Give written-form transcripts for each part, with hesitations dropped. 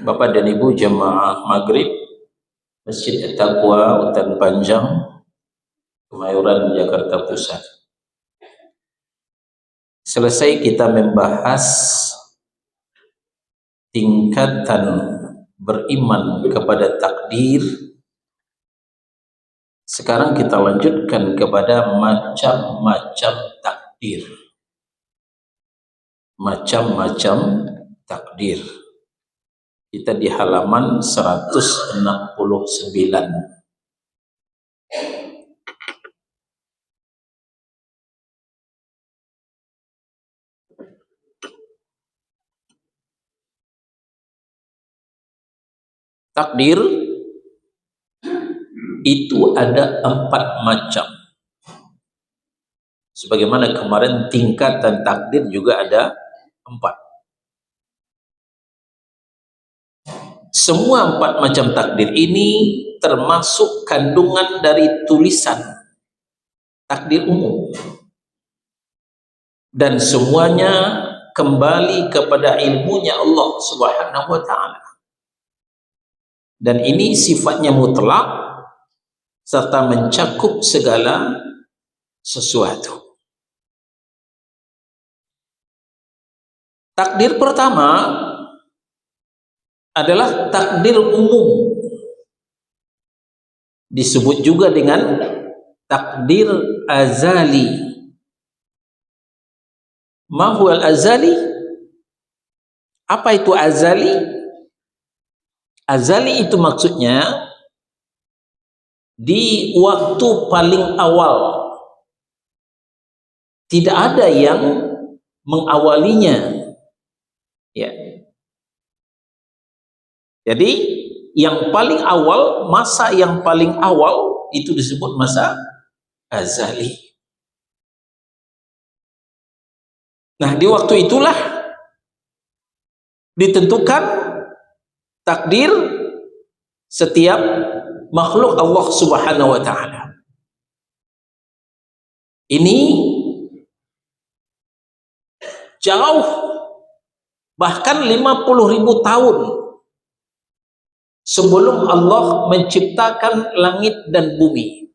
Bapak dan Ibu jemaah Maghrib Masjid At-Taqwa Hutan Panjang, Kemayoran, Jakarta Pusat. Selesai kita membahas tingkatan beriman kepada takdir. Sekarang kita lanjutkan kepada macam-macam takdir. Macam-macam takdir. Kita di halaman 169. Takdir itu ada 4 macam. Sebagaimana kemarin tingkatan takdir juga ada 4. Semua 4 macam takdir ini termasuk kandungan dari tulisan takdir umum. Dan semuanya kembali kepada ilmunya Allah Subhanahu wa ta'ala. Dan ini sifatnya mutlak serta mencakup segala sesuatu. Takdir pertama adalah takdir umum, disebut juga dengan takdir azali. Ma huwal azali? Apa itu azali? Azali itu maksudnya di waktu paling awal, tidak ada yang mengawalinya, ya. Jadi yang paling awal, masa yang paling awal itu disebut masa azali. Nah, di waktu itulah ditentukan takdir setiap makhluk Allah Subhanahu wa ta'ala. Ini jauh, bahkan 50.000 tahun sebelum Allah menciptakan langit dan bumi.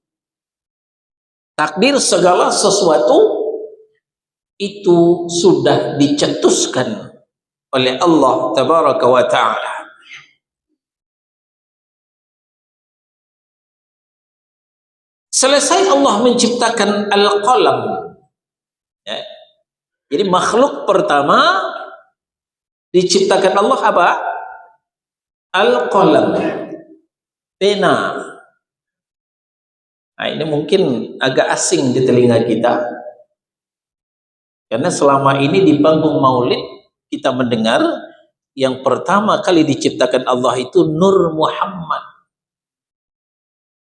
Takdir segala sesuatu itu sudah dicetuskan oleh Allah Tabaraka wa ta'ala. Selesai Allah menciptakan al-qalam, ya. Jadi makhluk pertama diciptakan Allah apa? Al-qalam, pena. Nah, ini mungkin agak asing di telinga kita, karena selama ini di panggung maulid kita mendengar yang pertama kali diciptakan Allah itu Nur Muhammad.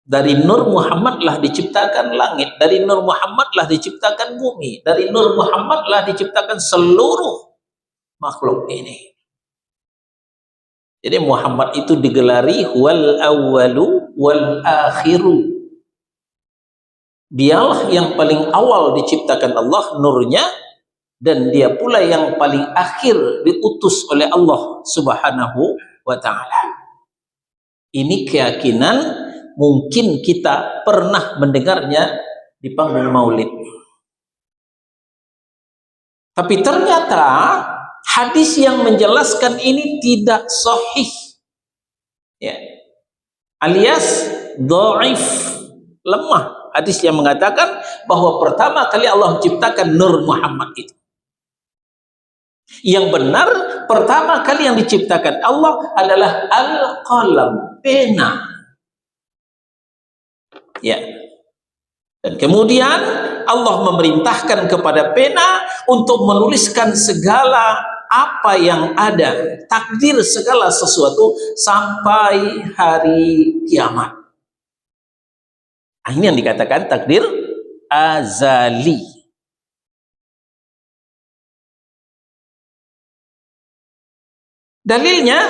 Dari Nur Muhammad lah diciptakan langit, dari Nur Muhammad lah diciptakan bumi, dari Nur Muhammad lah diciptakan seluruh makhluk ini. Jadi Muhammad itu digelari wal awwalu wal akhiru. Dialah yang paling awal diciptakan Allah, nurnya, dan dia pula yang paling akhir diutus oleh Allah Subhanahu wa ta'ala. Ini keyakinan mungkin kita pernah mendengarnya di panggung maulid. Tapi ternyata hadis yang menjelaskan ini tidak sahih, ya, alias dhaif, lemah. Hadis yang mengatakan bahwa pertama kali Allah menciptakan Nur Muhammad itu. Yang benar, pertama kali yang diciptakan Allah adalah al-qalam, pena, ya. Dan kemudian Allah memerintahkan kepada pena untuk menuliskan segala apa yang ada, takdir segala sesuatu sampai hari kiamat. Nah, ini yang dikatakan takdir azali. Dalilnya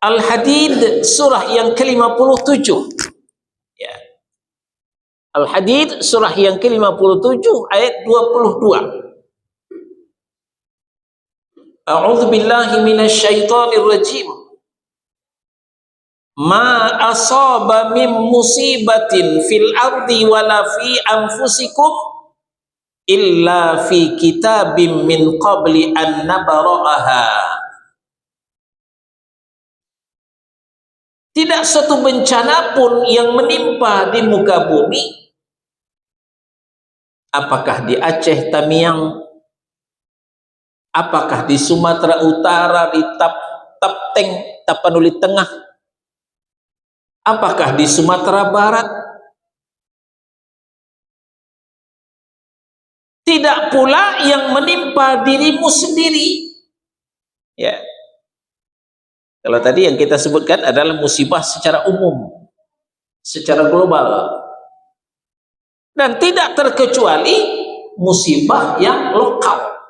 Al-Hadid surah yang ke-57. Ya. Al-Hadid surah yang ke-57 ayat 22. A'udzu billahi minasyaitonir rajim. Ma asaba min musibatin fil ardi wala fi anfusikum illa fi kitabim min qabli an nabra'aha. Tidak suatu bencana pun yang menimpa di muka bumi, apakah di Aceh Tamiang, apakah di Sumatera Utara, di Tapteng, Tapanuli Tengah, apakah di Sumatera Barat, tidak pula yang menimpa dirimu sendiri. Ya. Kalau tadi yang kita sebutkan adalah musibah secara umum, secara global. Dan tidak terkecuali musibah yang lokal,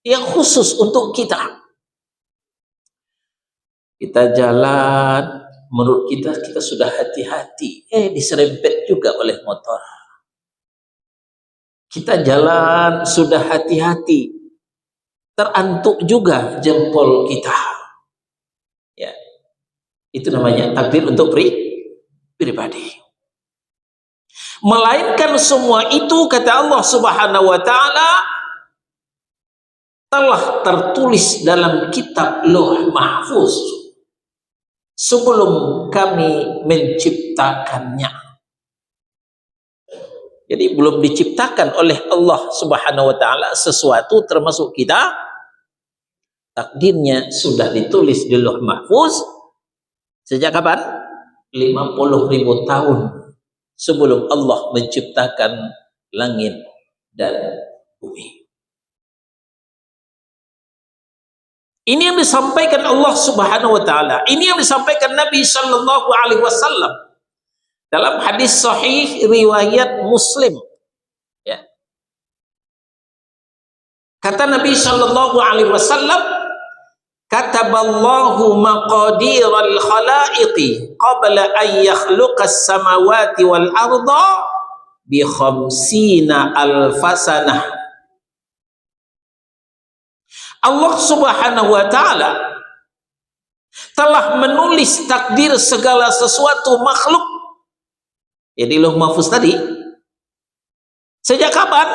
yang khusus untuk kita. Kita jalan, menurut kita sudah hati-hati, diserempet juga oleh motor. Kita jalan sudah hati-hati, terantuk juga jempol kita. Ya, itu namanya takdir untuk pribadi. Melainkan semua itu, kata Allah Subhanahu wa ta'ala, telah tertulis dalam kitab Lauh Mahfuz sebelum kami menciptakannya. Jadi belum diciptakan oleh Allah Subhanahu wa ta'ala sesuatu termasuk kita, takdirnya sudah ditulis di Lauh Mahfuz sejak kapan? 50.000 tahun sebelum Allah menciptakan langit dan bumi. Ini yang disampaikan Allah Subhanahu wa ta'ala. Ini yang disampaikan Nabi sallallahu alaihi wasallam dalam hadis sahih riwayat Muslim. Ya. Kata Nabi sallallahu alaihi wasallam, kataballahu maqadiral khalaiqi qabla an yakhluqas samawati wal arda bi 50 alfasanah. Allah Subhanahu wa ta'ala telah menulis takdir segala sesuatu makhluk, jadi Lauh Mahfuz tadi, sejak kapan?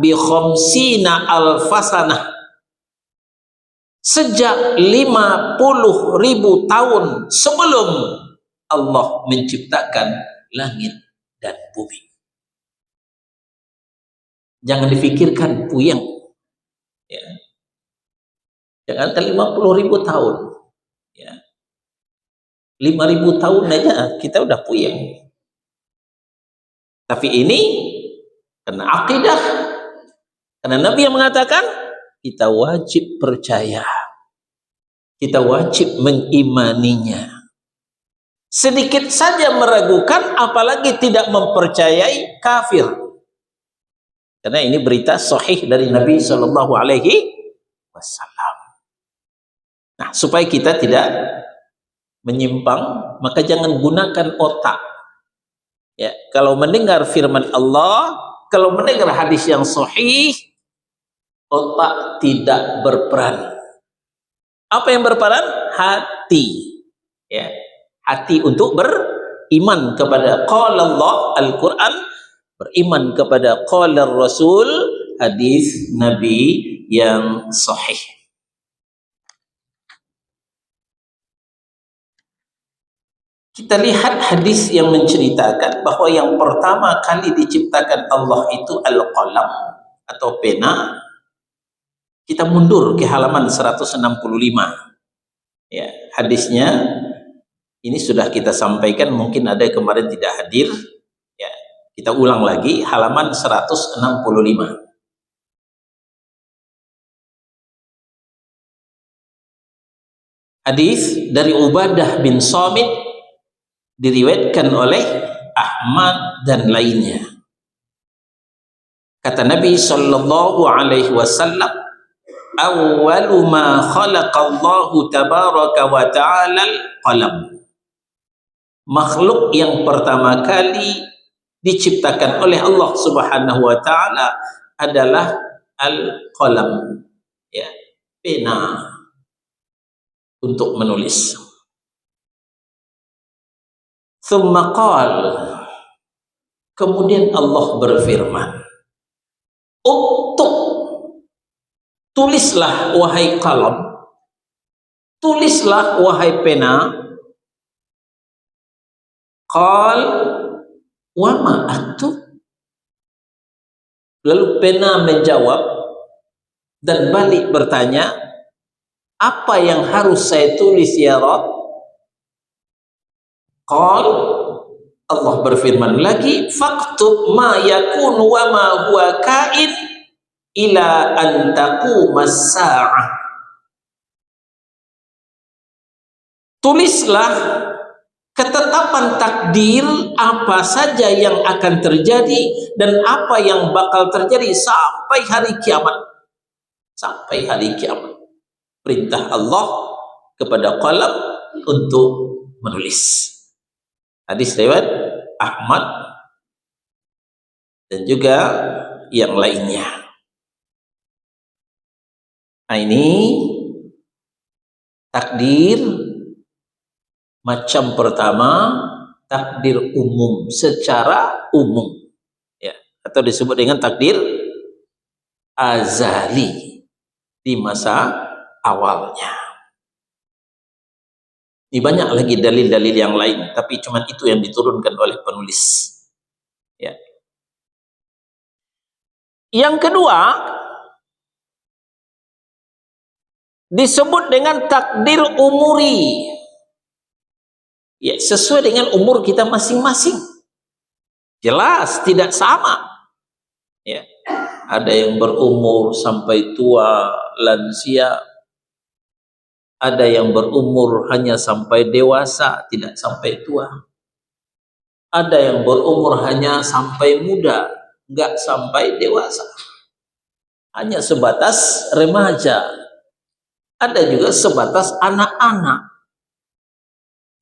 Bi 50 alfasanah, sejak 50.000 tahun sebelum Allah menciptakan langit dan bumi. Jangan difikirkan puyeng, ya. Jangan 50.000 tahun, ya. 5.000 tahun aja kita udah puyeng. Tapi ini karena akidah, karena Nabi yang mengatakan, kita wajib percaya, kita wajib mengimaninya. Sedikit saja meragukan, apalagi tidak mempercayai, kafir. Karena ini berita sahih dari Nabi Shallallahu Alaihi Wasallam. Nah, supaya kita tidak menyimpang, maka jangan gunakan otak. Ya, kalau mendengar firman Allah, kalau mendengar hadis yang sahih, otak tidak berperan. Apa yang berperan? Hati. Ya, hati untuk beriman kepada qala Allah Al-Quran, beriman kepada qala Rasul, hadis Nabi yang sahih. Kita lihat hadis yang menceritakan bahwa yang pertama kali diciptakan Allah itu al-qalam atau pena. Kita mundur ke halaman 165. Ya, hadisnya ini sudah kita sampaikan, mungkin ada yang kemarin tidak hadir. Ya, kita ulang lagi halaman 165. Hadis dari Ubadah bin Samit, diriwayatkan oleh Ahmad dan lainnya. Kata Nabi sallallahu alaihi wasallam, awwalu ma khalaqallahu tabaraka wa ta'ala al-qalam. Makhluk yang pertama kali diciptakan oleh Allah Subhanahu wa ta'ala adalah al-qalam. Ya, pena untuk menulis. Thumma qal, kemudian Allah berfirman, uktub, tulislah wahai qalam, tulislah wahai pena. Qal wa ma aktub, lalu pena menjawab dan balik bertanya, apa yang harus saya tulis ya Rabb? Qal, Allah berfirman lagi, faktub ma yakunu wa ma huwa kain ila an taqumas sa'ah. Tulislah ketetapan takdir apa saja yang akan terjadi dan apa yang bakal terjadi sampai hari kiamat. Sampai hari kiamat. Perintah Allah kepada qalam untuk menulis. Hadis riwayat Ahmad dan juga yang lainnya. Nah, ini takdir macam pertama, takdir umum, secara umum, ya, atau disebut dengan takdir azali di masa awalnya. Ini banyak lagi dalil-dalil yang lain, tapi cuma itu yang diturunkan oleh penulis. Ya. Yang kedua disebut dengan takdir umuri. Ya, sesuai dengan umur kita masing-masing. Jelas tidak sama. Ya. Ada yang berumur sampai tua, lansia. Ada yang berumur hanya sampai dewasa, tidak sampai tua. Ada yang berumur hanya sampai muda, enggak sampai dewasa. Hanya sebatas remaja. Ada juga sebatas anak-anak.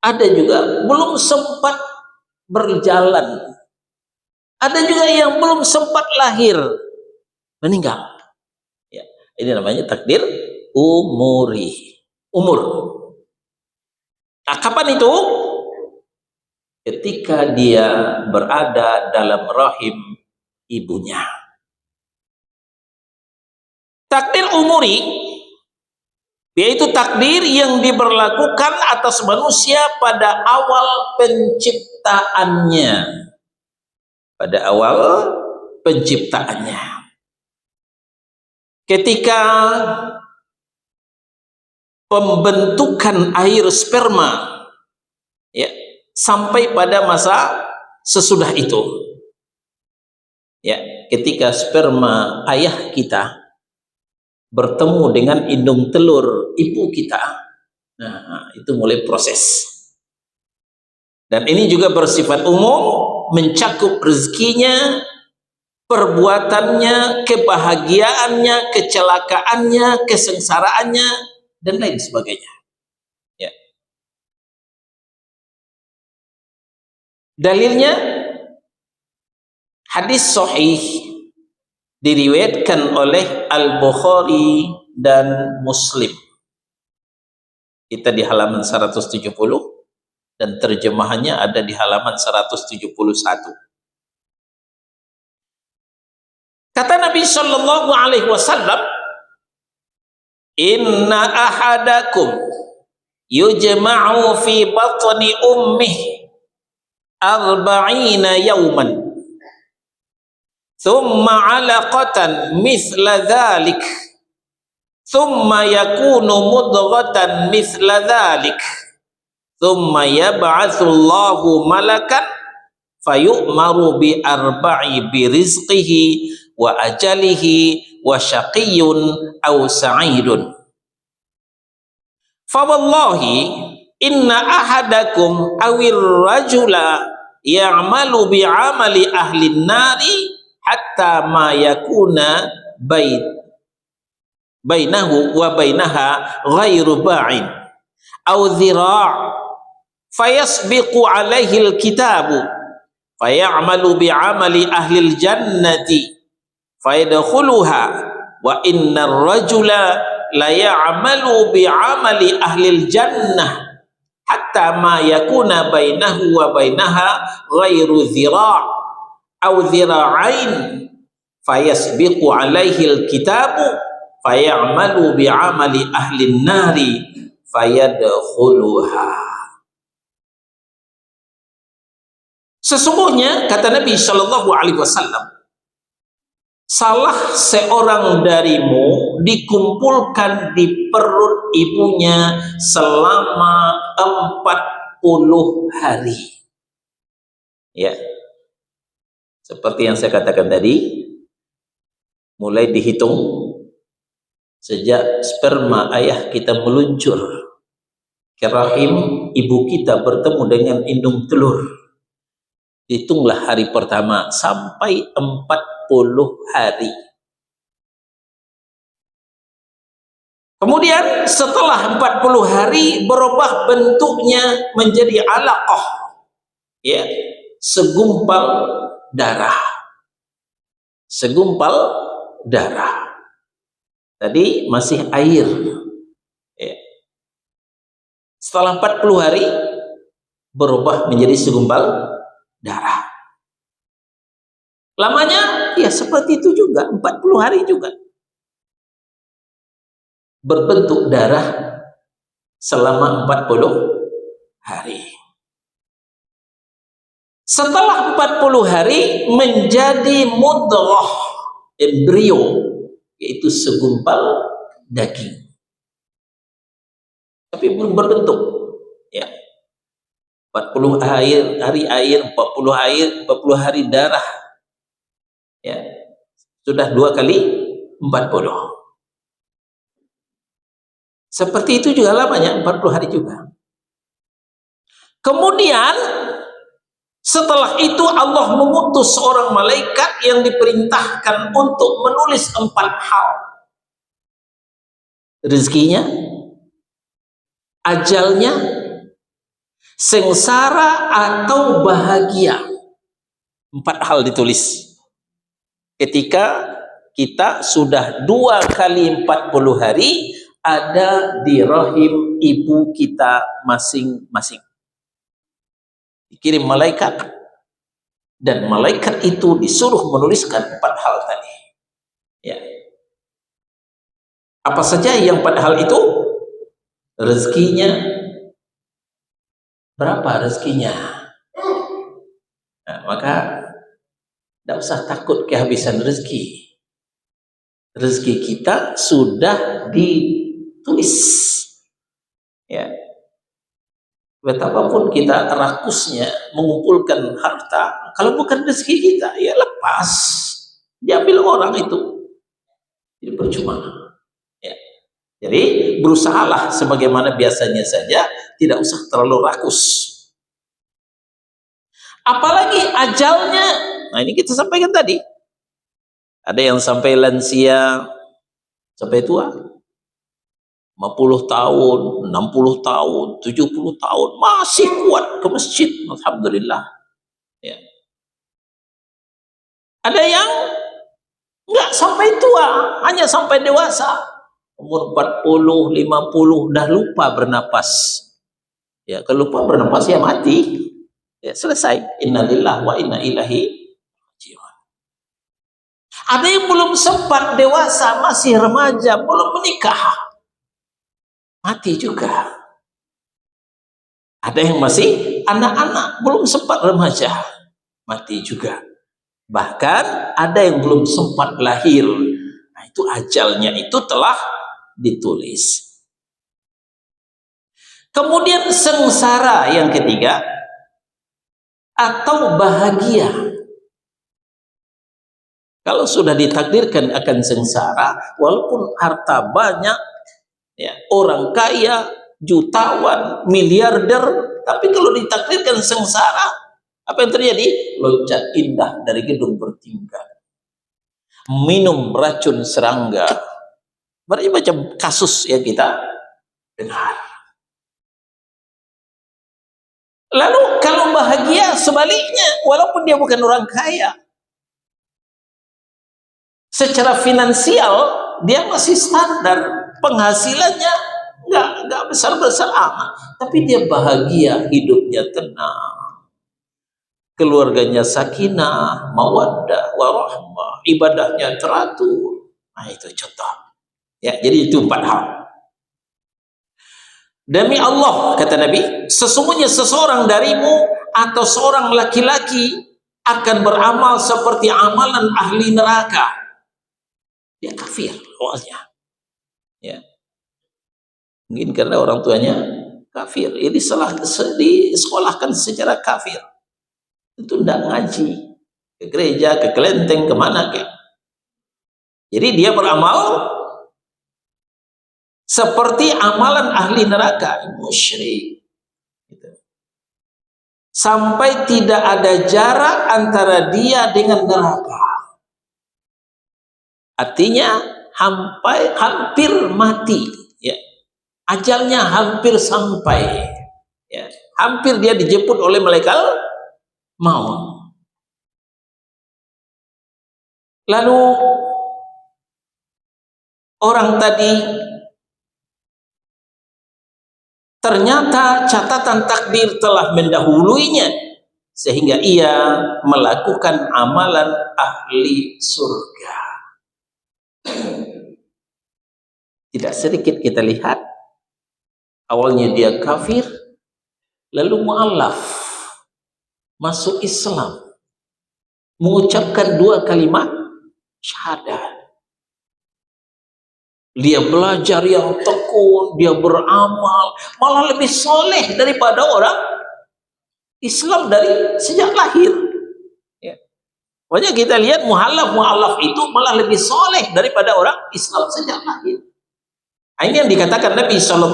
Ada juga belum sempat berjalan. Ada juga yang belum sempat lahir, meninggal. Ya, ini namanya takdir umuri. Umur. Nah, kapan itu? Ketika dia berada dalam rahim ibunya. Takdir umuri, yaitu takdir yang diberlakukan atas manusia pada awal penciptaannya. Pada awal penciptaannya. Ketika pembentukan air sperma, ya, sampai pada masa sesudah itu. Ya, ketika sperma ayah kita bertemu dengan indung telur ibu kita, nah itu mulai proses. Dan ini juga bersifat umum, mencakup rezekinya, perbuatannya, kebahagiaannya, kecelakaannya, kesengsaraannya, dan lain sebagainya. Ya. Dalilnya hadis sahih diriwayatkan oleh Al-Bukhari dan Muslim. Kita di halaman 170 dan terjemahannya ada di halaman 171. Kata Nabi sallallahu alaihi wasallam, "Inna ahadakum yujma'u fi batni ummihi 40 yawman. Thumma 'alaqatan mithla dhalik. Thumma yakunu mudghatan mithla dhalik. Thumma yab'atsu Allahu malakan fayu'maru bi arba'i bi rizqihi wa ajalihi wa syaqiyyun aw sa'idun. Fa wallahi inna ahadakum awir rajula ya'malu bi 'amali ahli an-nari hatta ma yakuna bainahu wa bainaha ghairu ba'in aw dhira' fayasbiqu alaihi al-kitabu fayamalu bi'amali ahli al-jannati fayadkhuluha wa innar rajula la ya'malu bi'amali ahlil jannah hatta ma yakuna bainahu wa bainaha ghairu zira' aw zira'ain fayasbiqu alaihi alkitabu fayamalu bi'amali ahlin nari fayadkhuluha. Sesungguhnya kata Nabi Shallallahu Alaihi Wasallam, salah seorang darimu dikumpulkan di perut ibunya selama 40 hari. Ya, seperti yang saya katakan tadi, mulai dihitung sejak sperma ayah kita meluncur ke rahim ibu kita bertemu dengan indung telur, hitunglah hari pertama sampai 40 hari. Kemudian setelah 40 hari berubah bentuknya menjadi alaqah, ya, segumpal darah. Segumpal darah. Tadi masih air. Ya. Setelah 40 hari berubah menjadi segumpal darah. Lamanya ya seperti itu juga, 40 hari juga. Berbentuk darah selama 40 hari. Setelah 40 hari menjadi mudghah, embrio, yaitu segumpal daging. Tapi belum berbentuk. Ya. 40 hari air, 40 hari darah. Ya. Sudah 2 kali 40. Seperti itu juga lamanya, 40 hari juga. Kemudian setelah itu Allah mengutus seorang malaikat yang diperintahkan untuk menulis 4 hal. Rezekinya, ajalnya, sengsara atau bahagia. 4 hal ditulis. Ketika kita sudah 2 kali 40 hari ada di rahim ibu kita masing-masing. Dikirim malaikat, dan malaikat itu disuruh menuliskan 4 hal tadi. Ya. Apa saja yang 4 hal itu? Rezekinya, berapa rezekinya? Nah, maka tidak usah takut kehabisan rezeki. Rezeki kita sudah ditulis. Ya. Betapapun kita rakusnya mengumpulkan harta, kalau bukan rezeki kita, ya lepas, diambil orang itu, jadi percuma. Ya. Jadi berusahalah sebagaimana biasanya saja, tidak usah terlalu rakus. Apalagi ajalnya, nah ini kita sampaikan tadi, ada yang sampai lansia, sampai tua, 50 tahun, 60 tahun, 70 tahun, masih kuat ke masjid, alhamdulillah. Ya. Ada yang nggak sampai tua, hanya sampai dewasa, umur 40, 50, dah lupa bernapas. Ya, kalau lupa bernapas ya mati. Ya, selesai. Innalillahi wa inna ilaihi raji'un. Ada yang belum sempat dewasa, masih remaja, belum menikah, mati juga. Ada yang masih anak-anak, belum sempat remaja, mati juga. Bahkan ada yang belum sempat lahir, nah itu ajalnya itu telah ditulis. Kemudian sengsara yang ketiga, atau bahagia. Kalau sudah ditakdirkan akan sengsara, walaupun harta banyak, ya, orang kaya, jutawan, miliarder, tapi kalau ditakdirkan sengsara, apa yang terjadi? Loncat indah dari gedung bertingkat, minum racun serangga, berbagai macam kasus yang kita dengar. Lalu kalau bahagia sebaliknya, walaupun dia bukan orang kaya, secara finansial dia masih standar, penghasilannya nggak besar-besar amat, tapi dia bahagia, hidupnya tenang, keluarganya sakinah, mawaddah, warahmah, ibadahnya teratur. Nah, itu contoh. Ya, jadi itu 4 hal. Demi Allah, kata Nabi, sesungguhnya seseorang darimu atau seorang laki-laki akan beramal seperti amalan ahli neraka. Dia kafir awalnya. Ya. Mungkin karena orang tuanya kafir. Ini disekolahkan secara kafir. Itu tidak ngaji. Ke gereja, ke kelenteng, kemana ke. Jadi dia beramal seperti amalan ahli neraka, musyrik. Sampai tidak ada jarak antara dia dengan neraka. Artinya hampir mati, ya. Ajalnya hampir sampai, ya. Hampir dia dijemput oleh malaikat maut. Lalu orang tadi ternyata catatan takdir telah mendahuluinya sehingga ia melakukan amalan ahli surga. Tidak sedikit kita lihat awalnya dia kafir, lalu mu'allaf, masuk Islam, mengucapkan 2 kalimat syahadat. Dia belajar yang tekun, dia beramal, malah lebih soleh daripada orang Islam dari sejak lahir. Ya. Pokoknya kita lihat mu'allaf itu malah lebih soleh daripada orang Islam sejak lahir. Ini yang dikatakan Nabi SAW,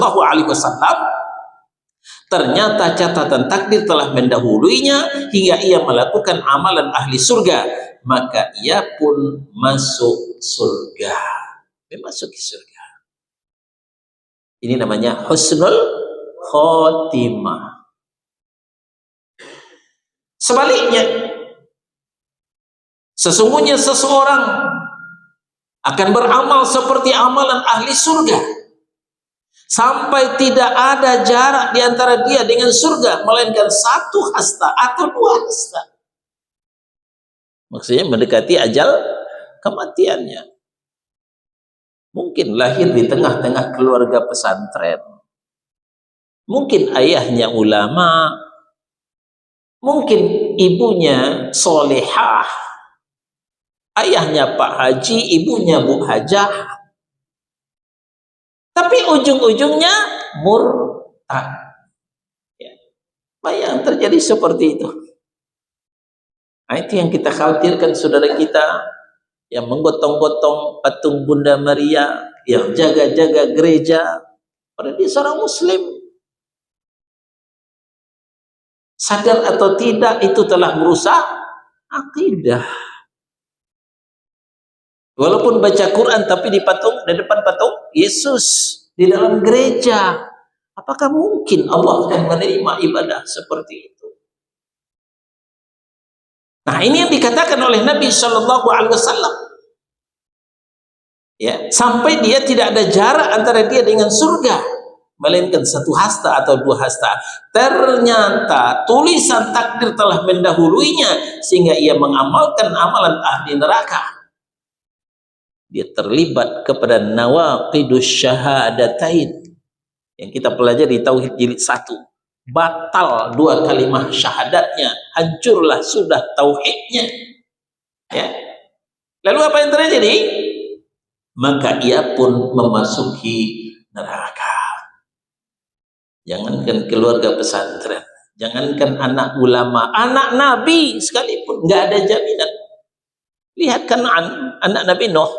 ternyata catatan takdir telah mendahuluinya hingga ia melakukan amalan ahli surga, maka ia pun masuk surga. Memasuki surga. Ini namanya husnul khotimah. Sebaliknya, sesungguhnya seseorang akan beramal seperti amalan ahli surga sampai tidak ada jarak di antara dia dengan surga melainkan 1 hasta atau 2 hasta. Maksudnya mendekati ajal kematiannya. Mungkin lahir di tengah-tengah keluarga pesantren. Mungkin ayahnya ulama. Mungkin ibunya solehah. Ayahnya Pak Haji, ibunya Bu Hajah. Tapi ujung-ujungnya murtad. Ya. Apa yang terjadi seperti itu? Nah, itu yang kita khawatirkan saudara kita yang menggotong-gotong patung Bunda Maria, yang jaga-jaga gereja, padahal dia seorang muslim. Sadar atau tidak itu telah merusak akidah. Walaupun baca Quran tapi di depan patung Yesus di dalam gereja, apakah mungkin Allah akan menerima ibadah seperti itu? Nah, ini yang dikatakan oleh Nabi SAW. Ya, sampai dia tidak ada jarak antara dia dengan surga, melainkan 1 hasta atau 2 hasta. Ternyata tulisan takdir telah mendahuluinya sehingga ia mengamalkan amalan ahli neraka. Dia terlibat kepada nawaqidus syahadatain yang kita pelajari tauhid jilid 1. Batal 2 kalimat syahadatnya, hancurlah sudah tauhidnya. Ya. Lalu apa yang terjadi? Maka ia pun memasuki neraka. Jangankan keluarga pesantren, jangankan anak ulama, anak Nabi sekalipun nggak ada jaminan. Lihat Kan'an, anak Nabi Nuh,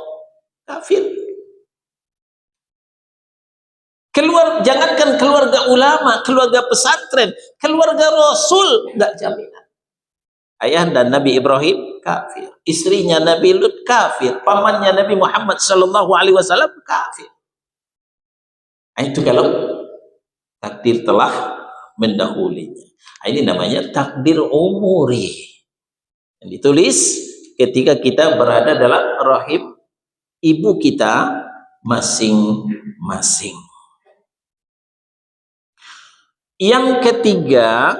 kafir. Jangankan keluarga ulama, keluarga pesantren, keluarga Rasul nggak jaminan. Ayah dan Nabi Ibrahim kafir, istrinya Nabi Lut kafir, pamannya Nabi Muhammad SAW kafir. Nah, itu kalau takdir telah mendahulinya. Nah, ini namanya takdir umuri yang ditulis ketika kita berada dalam rahim ibu kita masing-masing. Yang ketiga,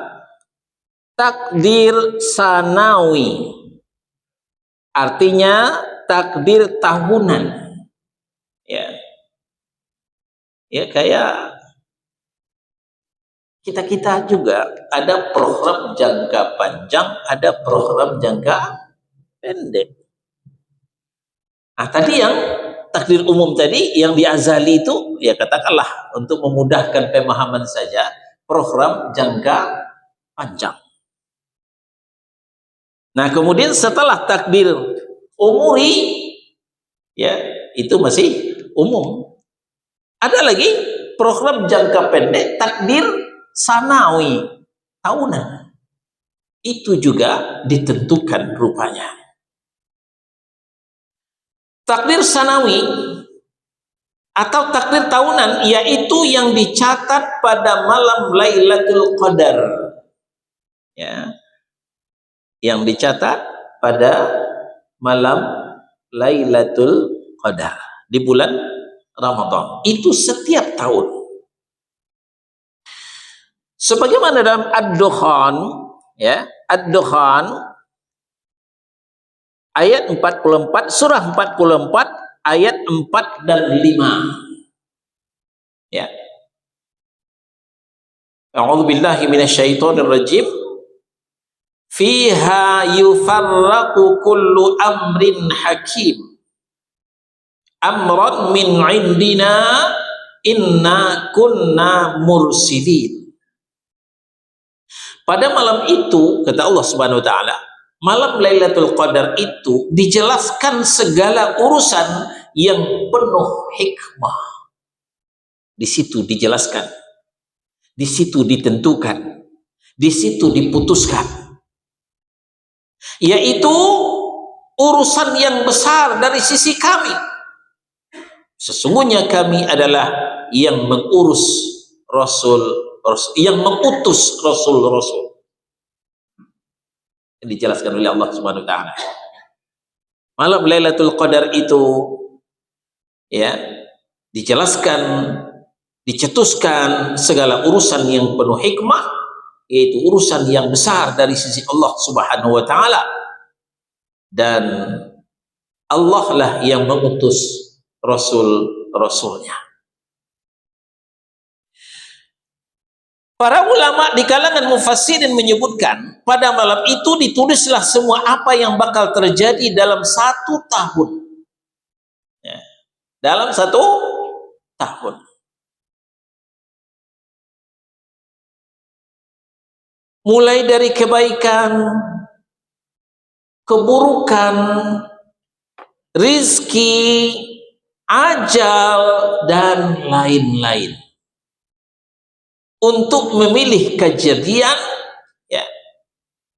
takdir sanawi. Artinya takdir tahunan. Ya kayak kita juga ada program jangka panjang, ada program jangka pendek. Nah, tadi yang takdir umum tadi yang di azali itu ya katakanlah untuk memudahkan pemahaman saja, program jangka panjang. Nah, kemudian setelah takdir umuri ya itu masih umum. Ada lagi program jangka pendek, takdir sanawi, tahunan. Itu juga ditentukan rupanya. Takdir sanawi atau takdir tahunan yaitu yang dicatat pada malam Lailatul Qadar. Ya. Yang dicatat pada malam Lailatul Qadar di bulan Ramadan. Itu setiap tahun. Sebagaimana dalam Ad-Dukhan, ya, Ad-Dukhan ayat 44, surah 44 ayat 4 dan 5. Ya. A'udzubillahi minasyaitonir rajim. Fiha yufarraqu kullu amrin hakim. Amran min indina inna kunna mursilin. Pada malam itu, kata Allah Subhanahu wa taala, malam Lailatul Qadar itu dijelaskan segala urusan yang penuh hikmah. Di situ dijelaskan, di situ ditentukan, di situ diputuskan. Yaitu urusan yang besar dari sisi kami. Sesungguhnya kami adalah yang mengurus Rasul, yang mengutus Rasul-Rasul. Yang dijelaskan oleh Allah Subhanahu wa taala. Malam Lailatul Qadar itu ya dijelaskan, dicetuskan segala urusan yang penuh hikmah, yaitu urusan yang besar dari sisi Allah Subhanahu wa taala. Dan Allah lah yang mengutus Rasul-Rasulnya. Para ulama di kalangan mufassirin menyebutkan pada malam itu ditulislah semua apa yang bakal terjadi dalam 1 tahun. Ya, dalam 1 tahun. Mulai dari kebaikan, keburukan, rizki, ajal, dan lain-lain. Untuk memilih kejadian, ya,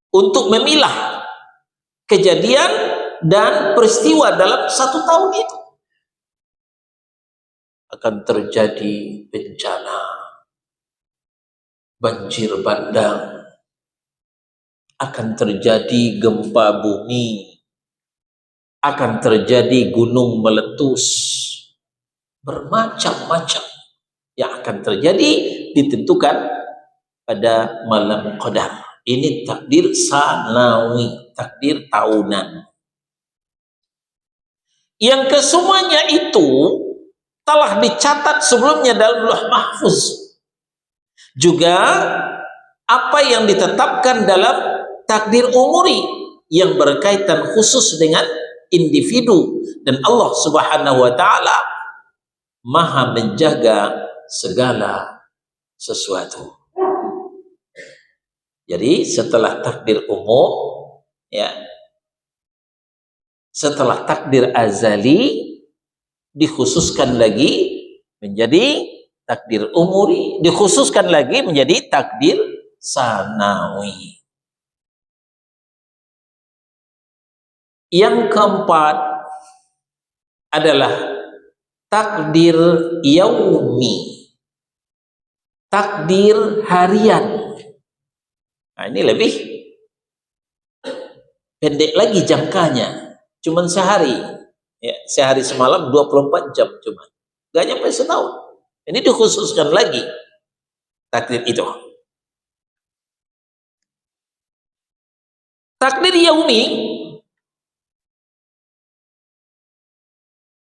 untuk memilah kejadian dan peristiwa dalam 1 tahun itu. Akan terjadi bencana, banjir bandang, akan terjadi gempa bumi, akan terjadi gunung meletus, bermacam-macam yang akan terjadi ditentukan pada malam Qadar. Ini takdir sanawi, takdir tahunan. Yang kesemuanya itu telah dicatat sebelumnya dalam Lauh Mahfuz. Juga apa yang ditetapkan dalam takdir umuri yang berkaitan khusus dengan individu, dan Allah Subhanahu wa taala Maha menjaga segala sesuatu. Jadi setelah takdir umum, ya, setelah takdir azali, dikhususkan lagi menjadi takdir umuri, dikhususkan lagi menjadi takdir sanawi. Yang keempat adalah takdir yaumi, takdir harian. Nah, ini lebih pendek lagi jangkanya, cuman sehari. Ya. sehari semalam 24 jam cuma, nggak nyampe setahun. Ini dikhususkan lagi takdir itu. Takdir yaumi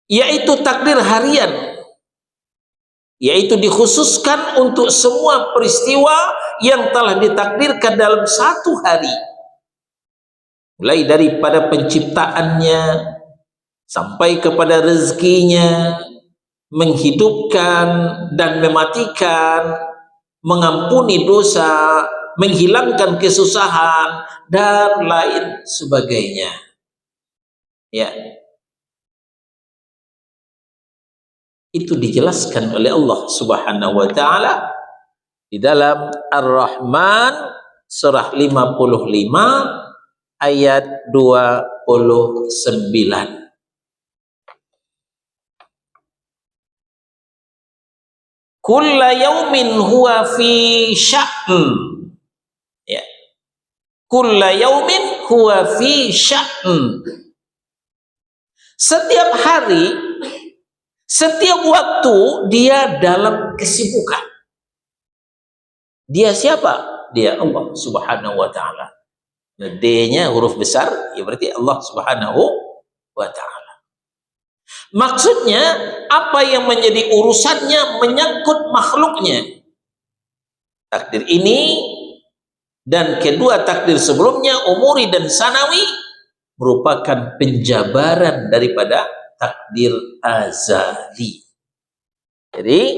yaitu takdir harian, yaitu dikhususkan untuk semua peristiwa yang telah ditakdirkan dalam satu hari, mulai daripada penciptaannya sampai kepada rezekinya, menghidupkan dan mematikan, mengampuni dosa, menghilangkan kesusahan dan lain sebagainya. Ya. Itu dijelaskan oleh Allah Subhanahu wa taala di dalam Ar-Rahman surah 55 ayat 29. Kulla yaumin huwa fi sya'n. Ya. Kulla yaumin huwa fi sya'n. Setiap hari, setiap waktu dia dalam kesibukan. Dia siapa? Dia Allah Subhanahu wa taala. D-nya huruf besar, ya berarti Allah Subhanahu wa taala. Maksudnya apa yang menjadi urusannya menyangkut makhluknya. Takdir ini dan kedua takdir sebelumnya, umuri dan sanawi, merupakan penjabaran daripada takdir azali. Jadi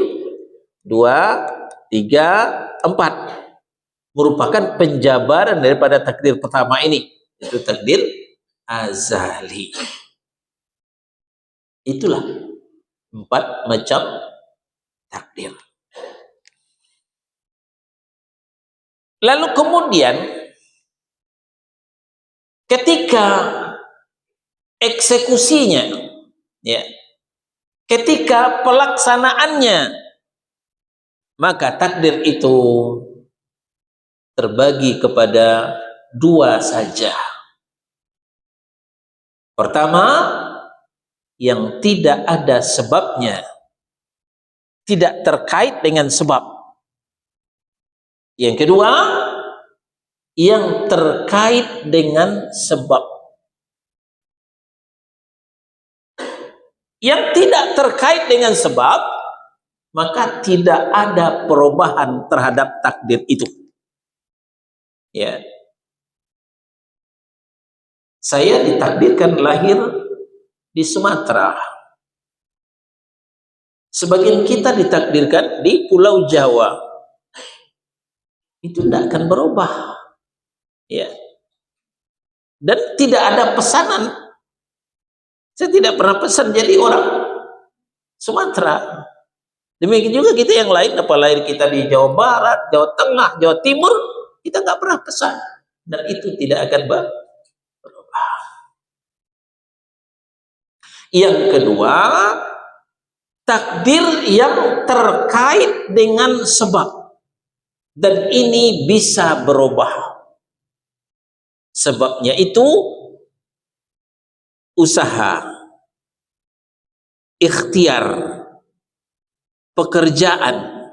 2, 3, 4 merupakan penjabaran daripada takdir pertama ini, itu takdir azali. Itulah 4 macam takdir. Lalu kemudian ketika eksekusinya, ya, ketika pelaksanaannya, maka takdir itu terbagi kepada 2 saja. Pertama, yang tidak ada sebabnya, tidak terkait dengan sebab. Yang kedua, yang terkait dengan sebab. Yang tidak terkait dengan sebab, maka tidak ada perubahan terhadap takdir itu. Ya. Saya ditakdirkan lahir di Sumatera. Sebagian kita ditakdirkan di Pulau Jawa. Itu tidak akan berubah. Ya. Dan tidak ada pesanan. Saya tidak pernah pesan jadi orang Sumatera. Demikian juga kita yang lain, apa lahir kita di Jawa Barat, Jawa Tengah, Jawa Timur, kita nggak pernah pesan. Dan itu tidak akan berubah. Yang kedua, takdir yang terkait dengan sebab, dan ini bisa berubah. Sebabnya itu usaha, ikhtiar, pekerjaan,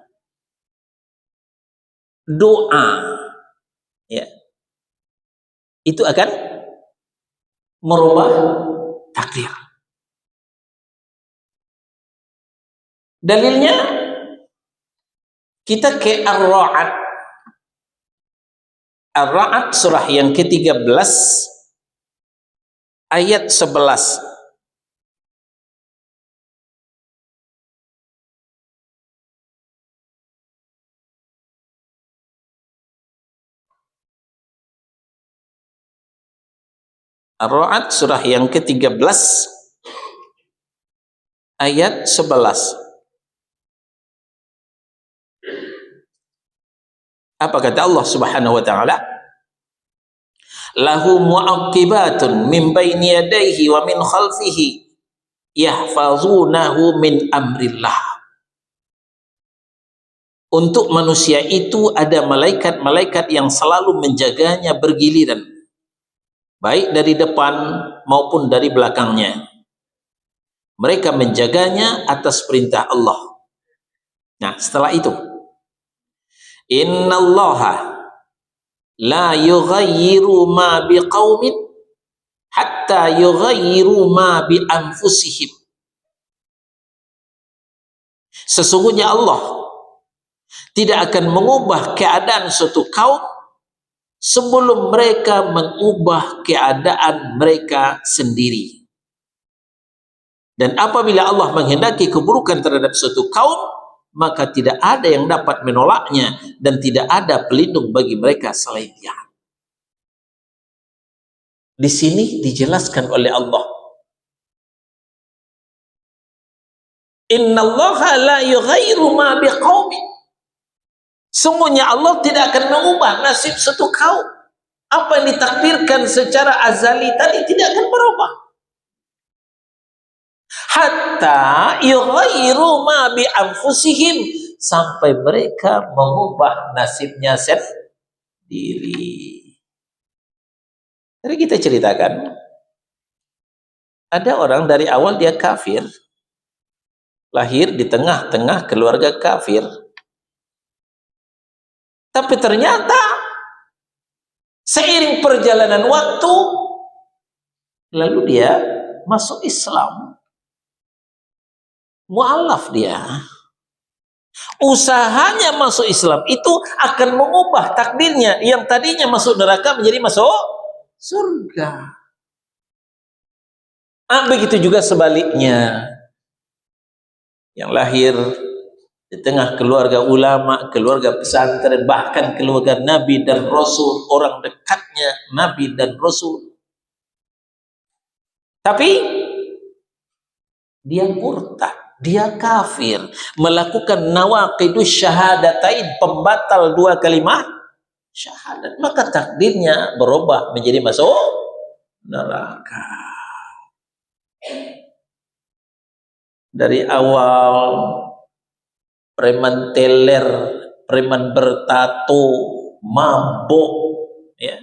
doa, ya, itu akan merubah takdir. Dalilnya kita ke Ar-Ra'd. Ar-Ra'd surah yang ke-13 ayat 11. Ar-Ra'd surah yang ke-13 ayat 11. Apa kata Allah Subhanahu wa taala? Lahu mu'aqibatun min baini yadayhi wa min khalfihi yahfazunahu min amrillah. Untuk manusia itu ada malaikat-malaikat yang selalu menjaganya bergiliran, baik dari depan maupun dari belakangnya. Mereka menjaganya atas perintah Allah. Nah, setelah itu, innallaha la yughayyiru ma biqaumin hatta yughayyiru ma bi anfusihim. Sesungguhnya Allah tidak akan mengubah keadaan suatu kaum sebelum mereka mengubah keadaan mereka sendiri. Dan apabila Allah menghendaki keburukan terhadap suatu kaum, maka tidak ada yang dapat menolaknya dan tidak ada pelindung bagi mereka selain Dia. Di sini dijelaskan oleh Allah, innallaha la yughayyiru ma biqaumin. Sungguhnya Allah tidak akan mengubah nasib suatu kaum. Apa yang ditakdirkan secara azali tadi tidak akan berubah. Hatta yughayyiru ma bi anfusihim, sampai mereka mengubah nasibnya sendiri. Jadi kita ceritakan, ada orang dari awal dia kafir, lahir di tengah-tengah keluarga kafir, tapi ternyata seiring perjalanan waktu lalu dia masuk Islam, mu'alaf dia. Usahanya masuk Islam itu akan mengubah takdirnya, yang tadinya masuk neraka menjadi masuk surga. Begitu juga sebaliknya, yang lahir di tengah keluarga ulama, keluarga pesantren, bahkan keluarga Nabi dan Rasul, orang dekatnya Nabi dan Rasul, tapi dia murtad, dia kafir, melakukan nawaqidus syahadatain, pembatal dua kalimat syahadat, maka takdirnya berubah menjadi masuk neraka. Dari awal preman teler, preman bertato, mabuk, ya.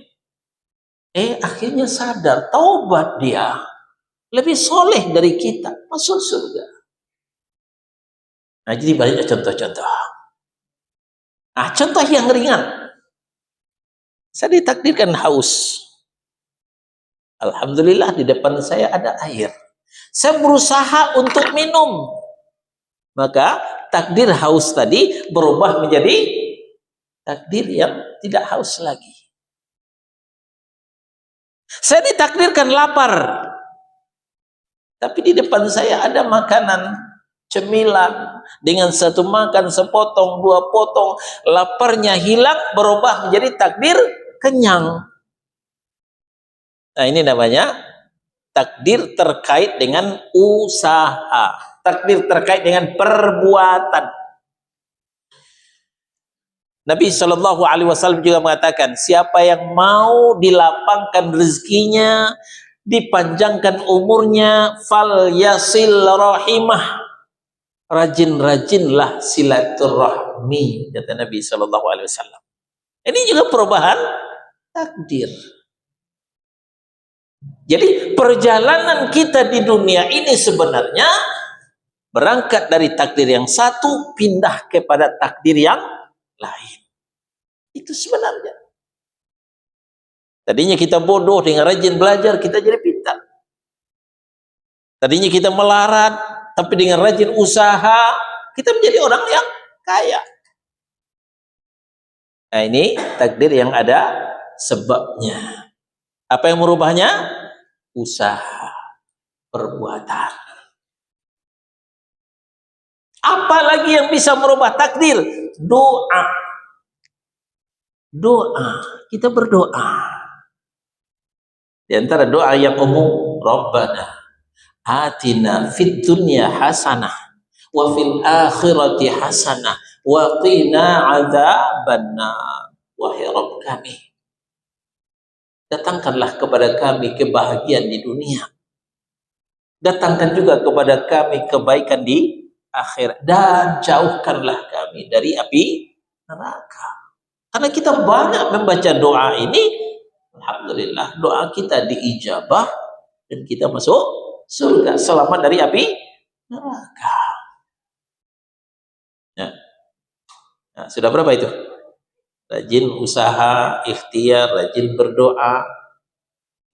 Akhirnya sadar, taubat dia, lebih soleh dari kita, masuk surga. Nah, jadi banyak contoh-contoh. Nah, contoh yang ringan, saya ditakdirkan haus. Alhamdulillah di depan saya ada air. Saya berusaha untuk minum. Maka takdir haus tadi berubah menjadi takdir yang tidak haus lagi. Saya ditakdirkan lapar, tapi di depan saya ada makanan, cemilan, dengan satu makan sepotong, dua potong, laparnya hilang, berubah menjadi takdir kenyang. Nah, ini namanya takdir terkait dengan usaha, takdir terkait dengan perbuatan. Nabi SAW juga mengatakan, siapa yang mau dilapangkan rezekinya, dipanjangkan umurnya, fal yasil rahimah, rajin-rajinlah silaturahmi, kata Nabi SAW. Ini juga perubahan takdir. Jadi perjalanan kita di dunia ini sebenarnya berangkat dari takdir yang satu, pindah kepada takdir yang lain. Itu sebenarnya. Tadinya kita bodoh, dengan rajin belajar kita jadi pintar. Tadinya kita melarat, tapi dengan rajin usaha kita menjadi orang yang kaya. Nah, ini takdir yang ada sebabnya. Apa yang merubahnya? Usaha, perbuatan. Apalagi yang bisa merubah takdir? Doa. Doa, kita berdoa. Di antara doa yang umum, Rabbana atina fid dunya hasanah wa fil akhirati hasanah wa qina adzabannar. Wahai Rabb kami, datangkanlah kepada kami kebahagiaan di dunia, datangkan juga kepada kami kebaikan di akhirat, dan jauhkanlah kami dari api neraka. Karena kita banyak membaca doa ini, alhamdulillah doa kita diijabah dan kita masuk surga, selamat dari api neraka. Ya. Nah, sudah berapa itu? Rajin usaha, ikhtiar, rajin berdoa.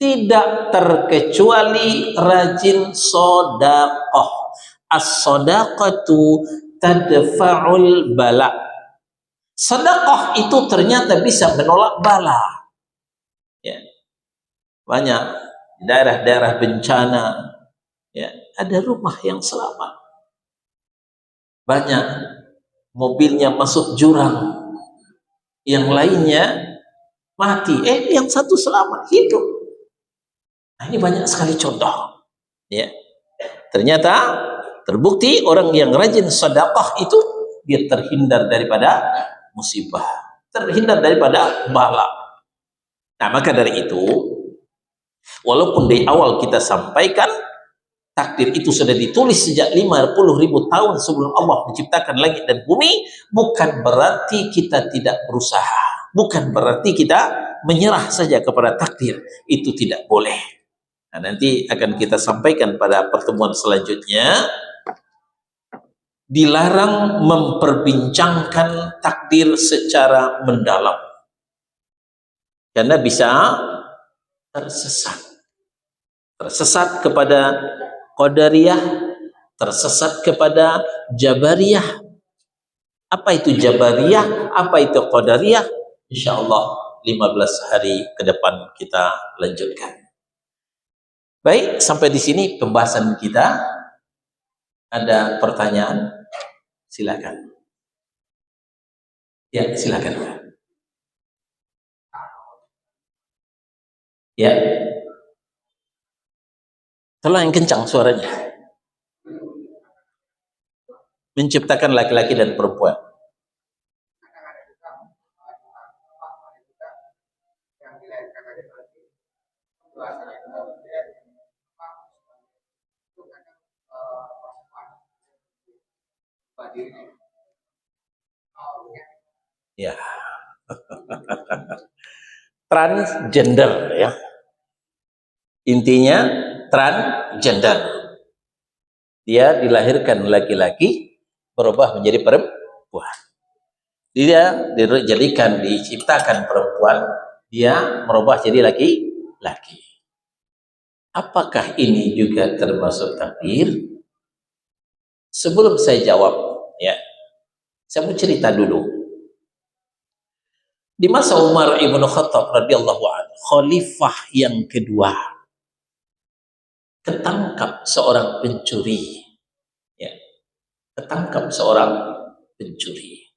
Tidak terkecuali rajin sodakoh. As-sodaqatu tadfa'ul bala. Sedekah itu ternyata bisa menolak bala. Ya. Banyak daerah-daerah bencana, ya, ada rumah yang selamat. Banyak mobilnya masuk jurang, yang lainnya mati. Yang satu selamat, hidup. Nah, ini banyak sekali contoh. Ya. Ternyata terbukti orang yang rajin sedekah itu dia terhindar daripada musibah, terhindar daripada bala. Nah, maka dari itu, walaupun di awal kita sampaikan takdir itu sudah ditulis sejak 50.000 tahun sebelum Allah menciptakan langit dan bumi, bukan berarti kita tidak berusaha, bukan berarti kita menyerah saja kepada takdir. Itu tidak boleh. Nah, nanti akan kita sampaikan pada pertemuan selanjutnya. Dilarang memperbincangkan takdir secara mendalam, karena bisa tersesat kepada Qadariyah, tersesat kepada Jabariyah. Apa itu Jabariyah, apa itu Qadariyah? Insyaallah 15 hari ke depan kita lanjutkan. Baik, sampai di sini pembahasan kita. Ada pertanyaan? Silakan. Ya, silakan. Ya. Tolong yang kencang suaranya. Menciptakan laki-laki dan perempuan. Ya. Transgender, ya. Intinya transgender. Dia dilahirkan laki-laki, berubah menjadi perempuan. Dia diciptakan perempuan, dia merubah jadi laki-laki. Apakah ini juga termasuk takdir? Sebelum saya jawab, ya, saya mau cerita dulu. Di masa Umar ibn Khattab radhiyallahu anhu, khalifah yang kedua, ketangkap seorang pencuri. Ya, ketangkap seorang pencuri.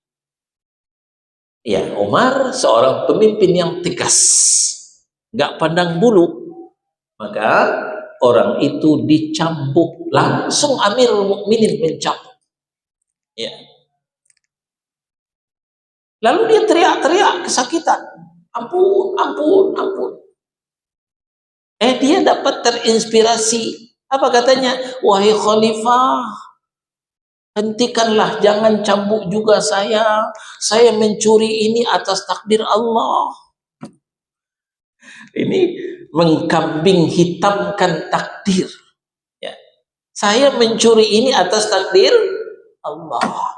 Ya, Umar seorang pemimpin yang tegas, nggak pandang bulu. Maka orang itu dicambuk, langsung Amirul Mukminin mencambuk. Ya. Lalu dia teriak-teriak kesakitan, ampun, ampun, ampun. Dia dapat terinspirasi. Apa katanya? Wahai khalifah, hentikanlah, jangan cambuk juga saya. Saya mencuri ini atas takdir Allah. Ini mengkambing hitamkan takdir. Ya. Saya mencuri ini atas takdir Allah.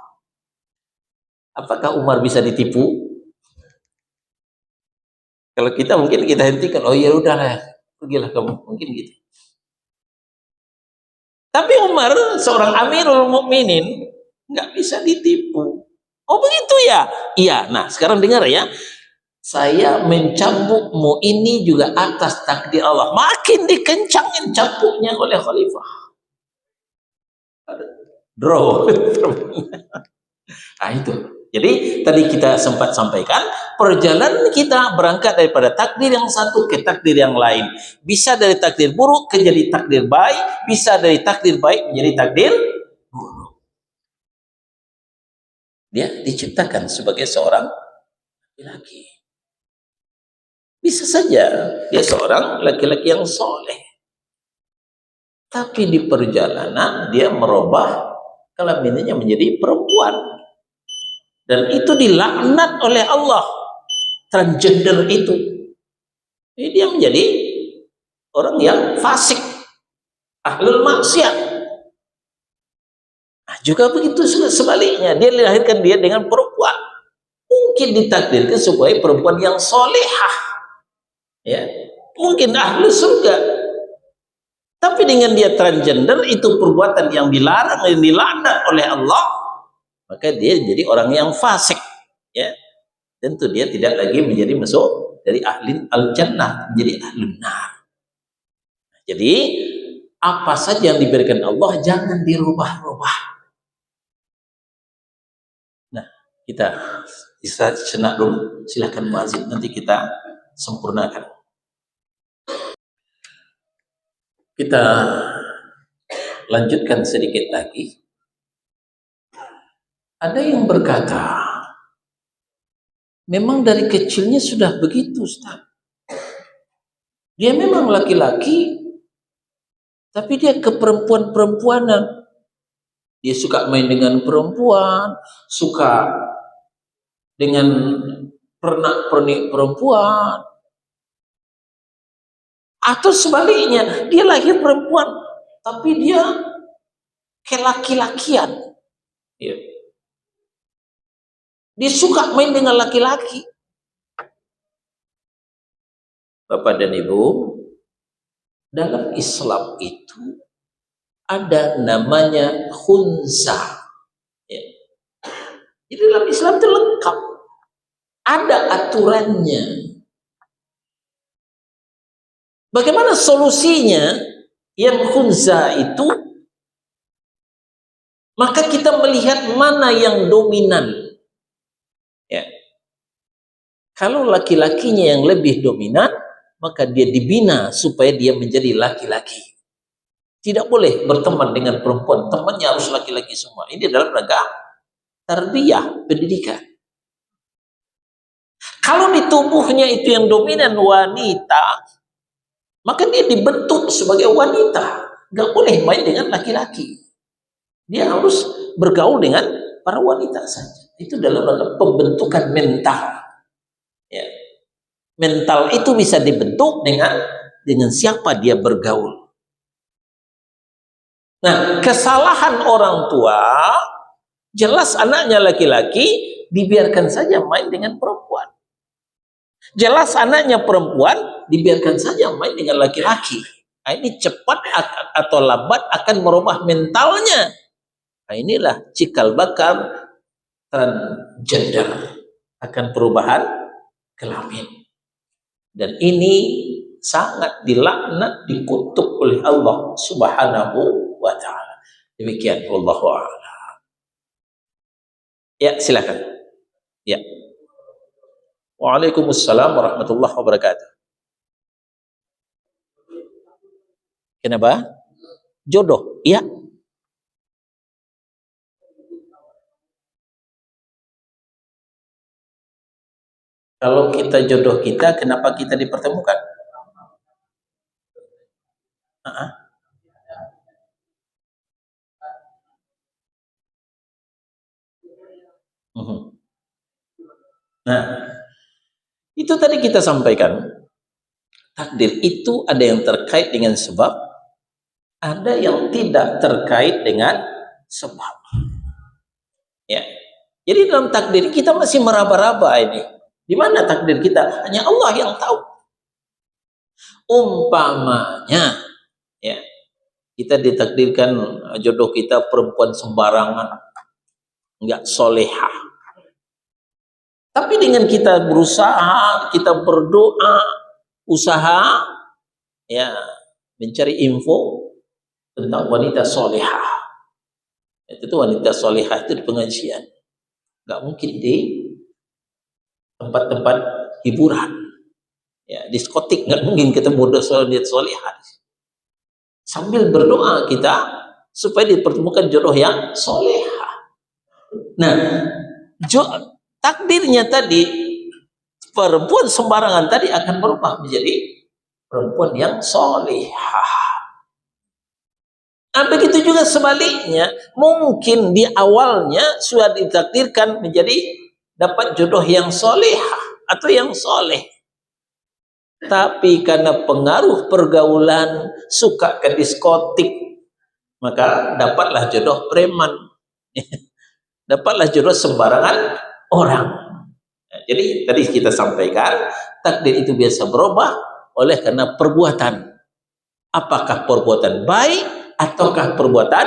Apakah Umar bisa ditipu? Kalau kita mungkin kita hentikan, oh ya udahlah, pergilah kamu, mungkin gitu. Tapi Umar seorang Amirul Mukminin nggak bisa ditipu. Oh begitu ya? Iya. Nah sekarang dengar ya. Saya mencambukmu ini juga atas takdir Allah. Makin dikencangin cambuknya oleh khalifah. Draw. Nah itu. Jadi tadi kita sempat sampaikan, perjalanan kita berangkat daripada takdir yang satu ke takdir yang lain. Bisa dari takdir buruk ke jadi takdir baik, bisa dari takdir baik menjadi takdir buruk. Dia diciptakan sebagai seorang laki-laki. Bisa saja dia seorang laki-laki yang soleh, tapi di perjalanan dia merubah kelaminnya menjadi perempuan, dan itu dilaknat oleh Allah. Transgender itu, jadi dia menjadi orang yang fasik, ahlul maksiat. Juga begitu sebaliknya, dia dilahirkan dia dengan perempuan, mungkin ditakdirkan sebagai perempuan yang solehah, ya, mungkin ahli surga. Tapi dengan dia transgender, itu perbuatan yang dilarang, yang dilaknat oleh Allah, maka dia jadi orang yang fasik, ya. Tentu dia tidak lagi menjadi masuk dari ahli al-jannah, menjadi ahli nar. Jadi apa saja yang diberikan Allah jangan dirubah-rubah. Nah, kita bisa senak dulu, silahkan muazin, nanti kita sempurnakan. Kita lanjutkan sedikit lagi. Ada yang berkata, memang dari kecilnya sudah begitu, Ustaz. Dia memang laki-laki, tapi dia keperempuan-perempuanan. Dia suka main dengan perempuan, suka dengan pernak-pernik perempuan. Atau sebaliknya, dia lahir perempuan, tapi dia kelaki-lakian. Ya. Dia suka main dengan laki-laki. Bapak dan Ibu, dalam Islam itu ada namanya khunsa. Ya. Jadi dalam Islam itu lengkap. Ada aturannya. Bagaimana solusinya yang khunsa itu? Maka kita melihat mana yang dominan. Ya. Kalau laki-lakinya yang lebih dominan, maka dia dibina supaya dia menjadi laki-laki. Tidak boleh berteman dengan perempuan, temannya harus laki-laki semua. Ini dalam rangka tarbiyah, pendidikan. Kalau di tubuhnya itu yang dominan wanita, maka dia dibentuk sebagai wanita. Gak boleh main dengan laki-laki. Dia harus bergaul dengan para wanita saja. Itu dalam rangka pembentukan mental. Ya. Mental itu bisa dibentuk dengan siapa dia bergaul. Nah, kesalahan orang tua, jelas anaknya laki-laki, dibiarkan saja main dengan perempuan. Jelas anaknya perempuan, dibiarkan saja main dengan laki-laki. Nah, ini cepat atau lambat akan merubah mentalnya. Nah, inilah cikal bakal transgender, akan perubahan kelamin. Dan ini sangat dilaknat, dikutuk oleh Allah Subhanahu wa ta'ala. Demikian, wallahu a'lam. Ya, silakan. Ya. Waalaikumsalam warahmatullahi wabarakatuh. Kenapa? Jodoh, ya. Kalau kita jodoh kita, kenapa kita dipertemukan? Nah, itu tadi kita sampaikan. Takdir itu ada yang terkait dengan sebab, ada yang tidak terkait dengan sebab. Ya. Jadi dalam takdir kita masih meraba-raba ini. Di mana takdir kita? Hanya Allah yang tahu. Umpamanya, ya, kita ditakdirkan jodoh kita perempuan sembarangan, nggak solehah. Tapi dengan kita berusaha, kita berdoa, usaha, ya, mencari info tentang wanita solehah. Itu wanita solehah itu di pengajian. Nggak mungkin di tempat-tempat hiburan, ya, diskotik nggak mungkin ketemu wanita solehah. Sambil berdoa kita supaya dipertemukan jodoh yang solehah. Nah, takdirnya tadi perempuan sembarangan tadi akan berubah menjadi perempuan yang solehah. Nah, begitu juga sebaliknya, mungkin di awalnya sudah ditakdirkan menjadi dapat jodoh yang solehah atau yang soleh. Tapi karena pengaruh pergaulan, suka ke diskotik, maka dapatlah jodoh preman. Dapatlah jodoh sembarangan orang. Nah, jadi tadi kita sampaikan takdir itu biasa berubah oleh karena perbuatan. Apakah perbuatan baik ataukah perbuatan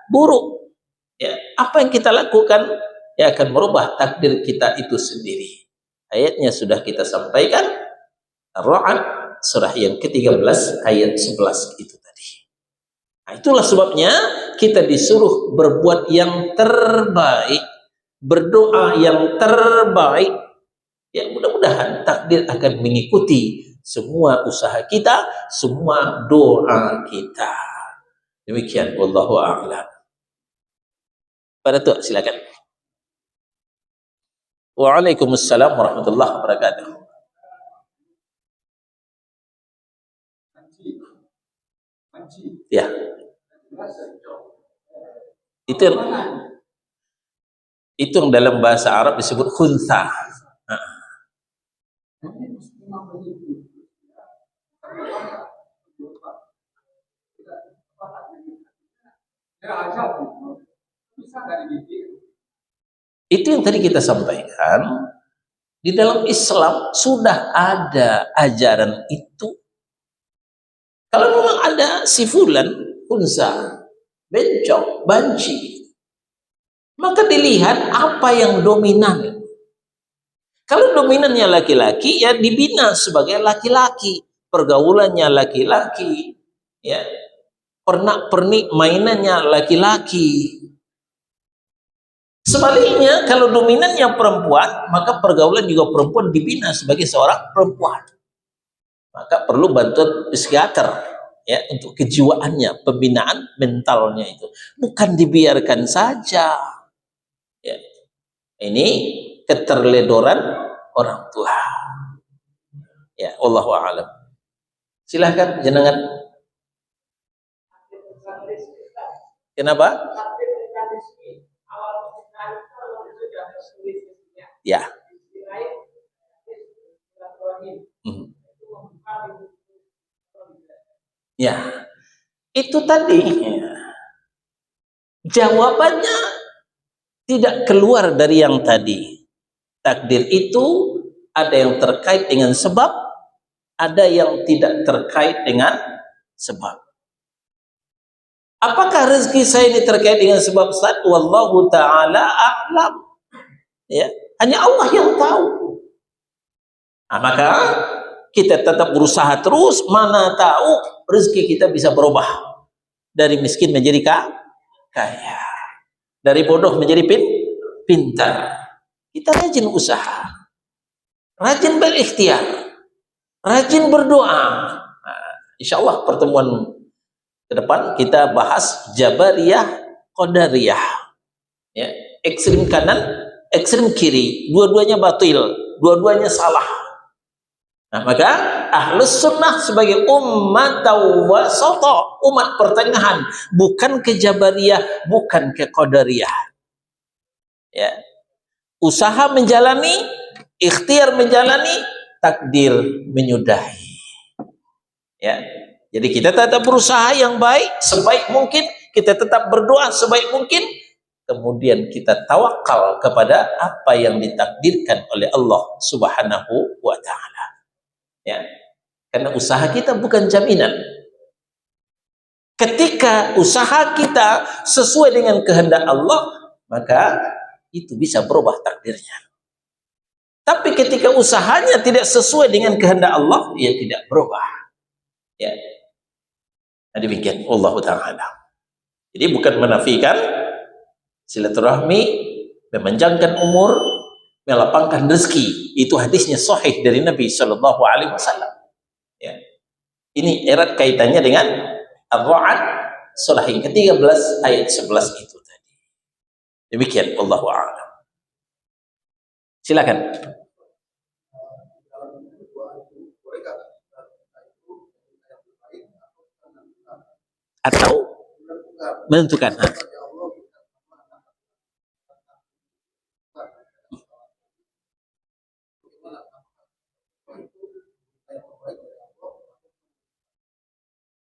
buruk? Ya, apa yang kita lakukan yang akan merubah takdir kita itu sendiri. Ayatnya sudah kita sampaikan, Ar-Ra'd surah yang ke-13 ayat 11 itu tadi. Nah, itulah sebabnya kita disuruh berbuat yang terbaik, berdoa yang terbaik. Ya, mudah-mudahan takdir akan mengikuti semua usaha kita, semua doa kita. Demikian, wallahu a'lam. Pada tu silakan. Waalaikumsalam warahmatullahi wabarakatuh. Ya. Itu yang dalam bahasa Arab disebut khuntha. Itu yang tadi kita sampaikan, di dalam Islam sudah ada ajaran itu. Kalau memang ada si fulan, unsa, bencong, banci, maka dilihat apa yang dominan. Kalau dominannya laki-laki, ya dibina sebagai laki-laki, pergaulannya laki-laki, ya pernak-pernik mainannya laki-laki. Sebaliknya, kalau dominannya perempuan, maka pergaulan juga perempuan dibina sebagai seorang perempuan. Maka perlu bantuan psikiater ya untuk kejiwaannya, pembinaan mentalnya itu. Bukan dibiarkan saja. Ya. Ini keterledoran orang tua. Ya, wallahu a'lam. Silahkan jenengan. Kenapa? Ya. Ya. Itu tadi. Jawabannya tidak keluar dari yang tadi. Takdir itu ada yang terkait dengan sebab, ada yang tidak terkait dengan sebab. Apakah rezeki saya ini terkait dengan sebab? Ustaz, wallahu ta'ala a'lam. Ya, hanya Allah yang tahu. Nah, maka kita tetap berusaha terus, mana tahu rezeki kita bisa berubah dari miskin menjadi kaya, dari bodoh menjadi pintar. Kita rajin usaha, rajin berikhtiar, rajin berdoa. Nah, insya Allah pertemuan ke depan kita bahas Jabariyah, Qadariyah. Ya, ekstrim kanan, ekstrim kiri, dua-duanya batil, dua-duanya salah. Nah, maka Ahlus Sunnah sebagai umat wasata, umat pertengahan, bukan ke Jabariyah, bukan ke Qadariyah. Ya. Usaha menjalani, ikhtiar menjalani, takdir menyudahi. Ya. Jadi kita tetap berusaha yang baik, sebaik mungkin, kita tetap berdoa sebaik mungkin, kemudian kita tawakal kepada apa yang ditakdirkan oleh Allah Subhanahu wa ta'ala. Ya. Karena usaha kita bukan jaminan. Ketika usaha kita sesuai dengan kehendak Allah, maka itu bisa berubah takdirnya. Tapi ketika usahanya tidak sesuai dengan kehendak Allah, ia tidak berubah. Ya. Nah, demikian Allah Ta'ala. Jadi bukan menafikan silaturahmi, memanjangkan umur, melapangkan rezeki. Itu hadisnya sahih dari Nabi Shallallahu Alaihi Wasallam. Ya. Ini erat kaitannya dengan Ar-Ra'd surah yang ke-13 ayat 11 itu tadi. Demikian Allahu a'lam. Silakan. Atau menentukan.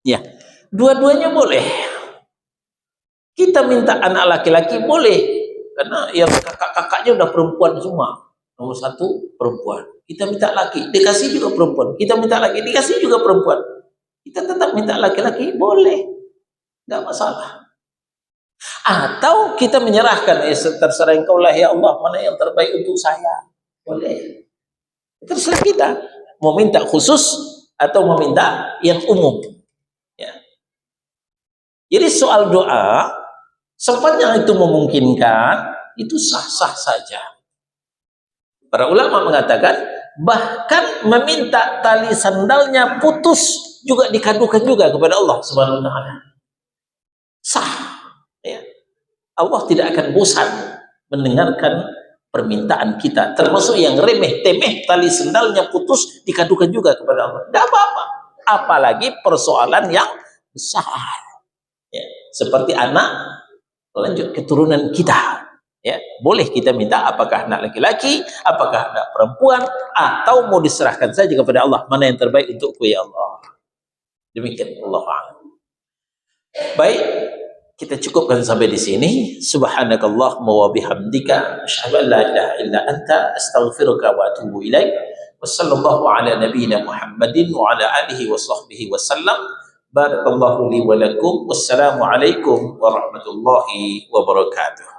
Ya, dua-duanya boleh. Kita Kita minta anak laki-laki boleh, karena yang kakak-kakaknya udah perempuan semua. Nomor satu perempuan. Kita minta laki, dikasih juga perempuan. Kita minta laki, dikasih juga perempuan. Kita tetap minta laki-laki, boleh, nggak masalah. Atau kita menyerahkan, terserah engkau lah ya Allah, mana yang terbaik untuk saya, boleh. Terserah kita mau minta khusus atau mau minta yang umum. Ya. Jadi soal doa, sepanjang itu memungkinkan, itu sah-sah saja. Para ulama mengatakan, bahkan meminta tali sandalnya putus juga dikadukan juga kepada Allah Subhanahu wa taala. Sah. Ya. Allah tidak akan bosan mendengarkan permintaan kita, termasuk yang remeh-temeh, tali sandalnya putus dikadukan juga kepada Allah. Tidak apa-apa. Apalagi persoalan yang besar. Ya. Seperti anak, lanjut keturunan kita. Ya, boleh kita minta apakah anak laki-laki, apakah anak perempuan, atau mau diserahkan saja kepada Allah, mana yang terbaik untukku ya Allah. Demikian Allah a'lam. Baik, kita cukupkan sampai di sini. Subhanakallahumma wa bihamdika asyhadu an la ilaha illa anta astaghfiruka wa atubu ilaik. Wassallallahu ala nabiyyina Muhammadin wa ala alihi wa sahbihi wasallam. Barakallahu li wa lakum. Wassalamu alaikum warahmatullahi wabarakatuh.